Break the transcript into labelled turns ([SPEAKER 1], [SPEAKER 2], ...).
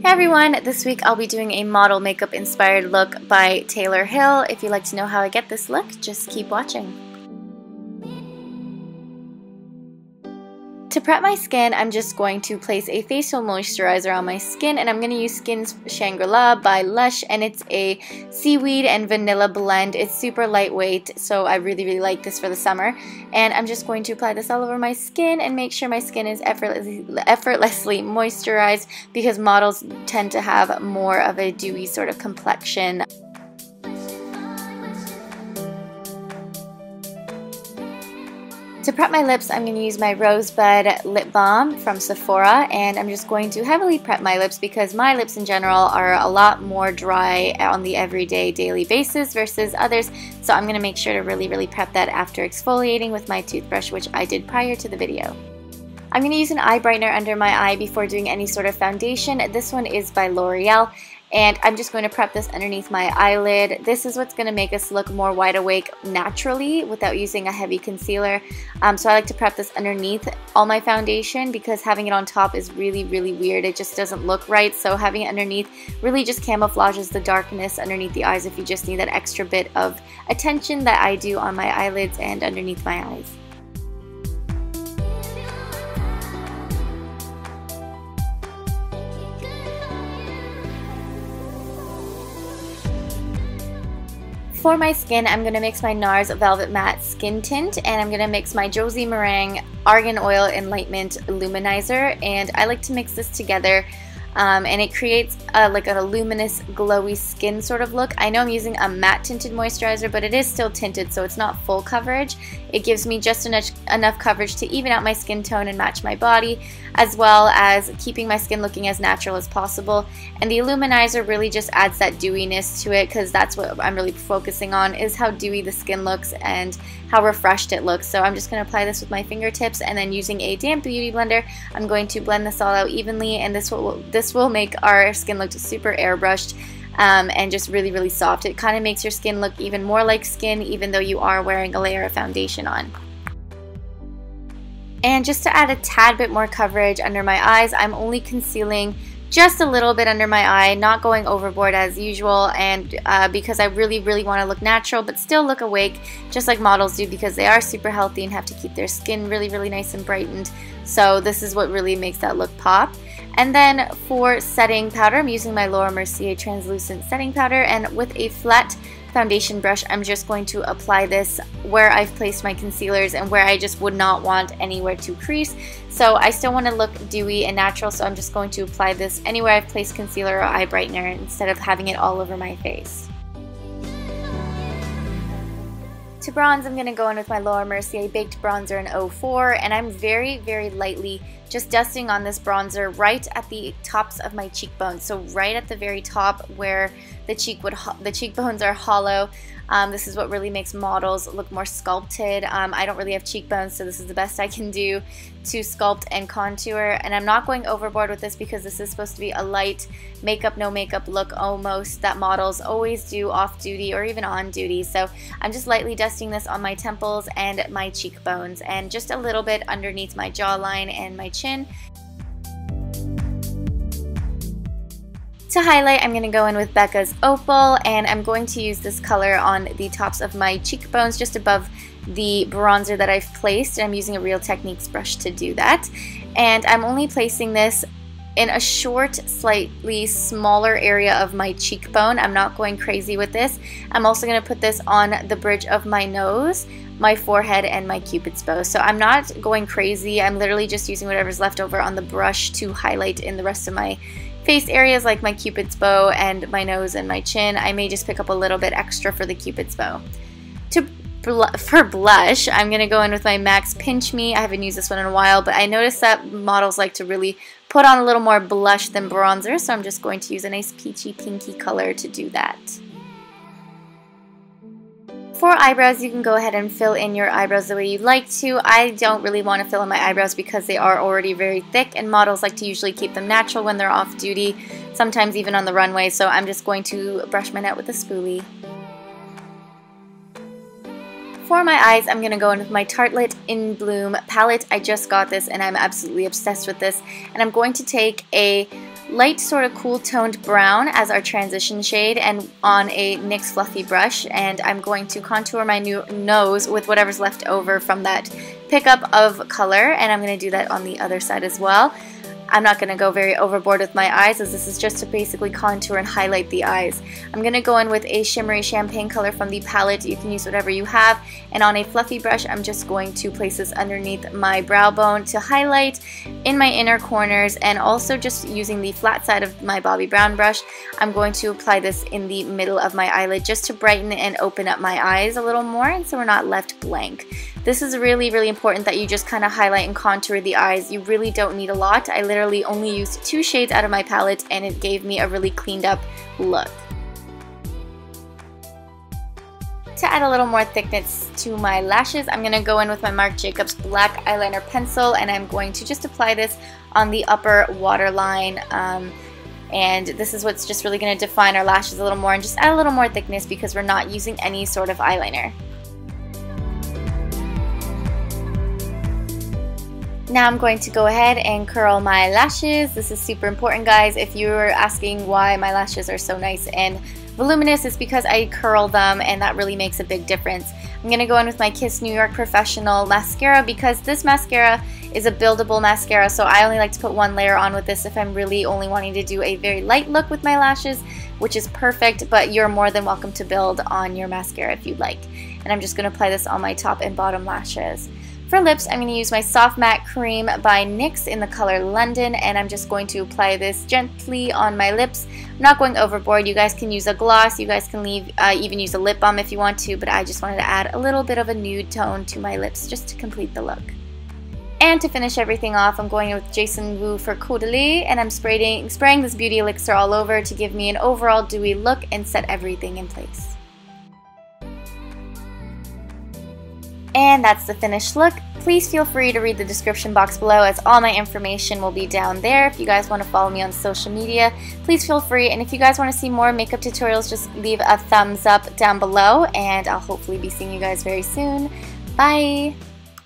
[SPEAKER 1] Hey everyone, this week I'll be doing a model makeup inspired look by Taylor Hill. If you'd like to know how I get this look, just keep watching. To prep my skin, I'm just going to place a facial moisturizer on my skin, and I'm going to use Skin's Shangri-La by Lush, and it's a seaweed and vanilla blend. It's super lightweight, so I really like this for the summer. And I'm just going to apply this all over my skin and make sure my skin is effortlessly moisturized, because models tend to have more of a dewy sort of complexion. To prep my lips, I'm going to use my Rosebud lip balm from Sephora, and I'm just going to heavily prep my lips because my lips in general are a lot more dry on the everyday, daily basis versus others, so I'm going to make sure to really prep that after exfoliating with my toothbrush, which I did prior to the video. I'm going to use an eye brightener under my eye before doing any sort of foundation. This one is by L'Oreal, and I'm just going to prep this underneath my eyelid. This is what's going to make us look more wide awake naturally without using a heavy concealer. So I like to prep this underneath all my foundation because having it on top is really weird. It just doesn't look right. So having it underneath really just camouflages the darkness underneath the eyes if you just need that extra bit of attention that I do on my eyelids and underneath my eyes. For my skin, I'm going to mix my NARS Velvet Matte Skin Tint, and I'm going to mix my Josie Maran Argan Oil Enlightenment Luminizer, and I like to mix this together, and it creates like a luminous, glowy skin sort of look. I know I'm using a matte tinted moisturizer, but it is still tinted, so it's not full coverage. It gives me just enough coverage to even out my skin tone and match my body, as well as keeping my skin looking as natural as possible. And the Illuminizer really just adds that dewiness to it, because that's what I'm really focusing on, is how dewy the skin looks and how refreshed it looks. So I'm just going to apply this with my fingertips, and then using a damp beauty blender, I'm going to blend this all out evenly, and this will make our skin look super airbrushed and just really soft. It kind of makes your skin look even more like skin, even though you are wearing a layer of foundation on. And just to add a tad bit more coverage under my eyes, I'm only concealing just a little bit under my eye, not going overboard as usual, and because I really want to look natural but still look awake just like models do, because they are super healthy and have to keep their skin really nice and brightened. So this is what really makes that look pop. And then for setting powder, I'm using my Laura Mercier translucent setting powder, and with a flat foundation brush, I'm just going to apply this where I've placed my concealers and where I just would not want anywhere to crease. So I still want to look dewy and natural, so I'm just going to apply this anywhere I've placed concealer or eye brightener instead of having it all over my face. To bronze, I'm going to go in with my Laura Mercier Baked Bronzer in 04, and I'm very lightly just dusting on this bronzer right at the tops of my cheekbones, so right at the very top where the cheekbones are hollow. This is what really makes models look more sculpted. I don't really have cheekbones, so this is the best I can do to sculpt and contour. And I'm not going overboard with this because this is supposed to be a light makeup, no makeup look almost that models always do off duty or even on duty. So I'm just lightly dusting this on my temples and my cheekbones, and just a little bit underneath my jawline and my chin. To highlight, I'm going to go in with Becca's Opal, and I'm going to use this color on the tops of my cheekbones just above the bronzer that I've placed. I'm using a Real Techniques brush to do that. And I'm only placing this in a short, slightly smaller area of my cheekbone. I'm not going crazy with this. I'm also going to put this on the bridge of my nose, my forehead, and my cupid's bow. So I'm not going crazy. I'm literally just using whatever's left over on the brush to highlight in the rest of my face areas like my cupid's bow and my nose and my chin. I may just pick up a little bit extra for the cupid's bow. For blush, I'm going to go in with my MAC's Pinch Me. I haven't used this one in a while, but I noticed that models like to really put on a little more blush than bronzer, so I'm just going to use a nice peachy pinky color to do that. For eyebrows, you can go ahead and fill in your eyebrows the way you'd like to. I don't really want to fill in my eyebrows because they are already very thick, and models like to usually keep them natural when they're off duty, sometimes even on the runway, so I'm just going to brush mine out with a spoolie. For my eyes, I'm going to go in with my Tartelette In Bloom palette. I just got this and I'm absolutely obsessed with this. And I'm going to take a light sort of cool toned brown as our transition shade and on a NYX fluffy brush, and I'm going to contour my new nose with whatever's left over from that pickup of color, and I'm going to do that on the other side as well. I'm not going to go very overboard with my eyes, as this is just to basically contour and highlight the eyes. I'm going to go in with a shimmery champagne color from the palette. You can use whatever you have, and on a fluffy brush I'm just going to place this underneath my brow bone to highlight in my inner corners, and also just using the flat side of my Bobbi Brown brush I'm going to apply this in the middle of my eyelid just to brighten and open up my eyes a little more, and so we're not left blank. This is really, really important that you just kind of highlight and contour the eyes. You really don't need a lot. I literally only used 2 shades out of my palette, and it gave me a really cleaned up look. To add a little more thickness to my lashes, I'm going to go in with my Marc Jacobs black eyeliner pencil, and I'm going to just apply this on the upper waterline. And this is what's just really going to define our lashes a little more and just add a little more thickness because we're not using any sort of eyeliner. Now I'm going to go ahead and curl my lashes. This is super important, guys. If you're asking why my lashes are so nice and voluminous, it's because I curl them, and that really makes a big difference. I'm going to go in with my Kiss New York Professional mascara because this mascara is a buildable mascara, so I only like to put 1 layer on with this if I'm really only wanting to do a very light look with my lashes, which is perfect, but you're more than welcome to build on your mascara if you'd like. And I'm just going to apply this on my top and bottom lashes. For lips, I'm going to use my Soft Matte Cream by NYX in the color London, and I'm just going to apply this gently on my lips. I'm not going overboard. You guys can use a gloss, you guys can even use a lip balm if you want to, but I just wanted to add a little bit of a nude tone to my lips just to complete the look. And to finish everything off, I'm going with Jason Wu for Caudalie, and I'm spraying this beauty elixir all over to give me an overall dewy look and set everything in place. And that's the finished look. Please feel free to read the description box below, as all my information will be down there. If you guys want to follow me on social media, please feel free. And if you guys want to see more makeup tutorials, just leave a thumbs up down below, and I'll hopefully be seeing you guys very soon. Bye!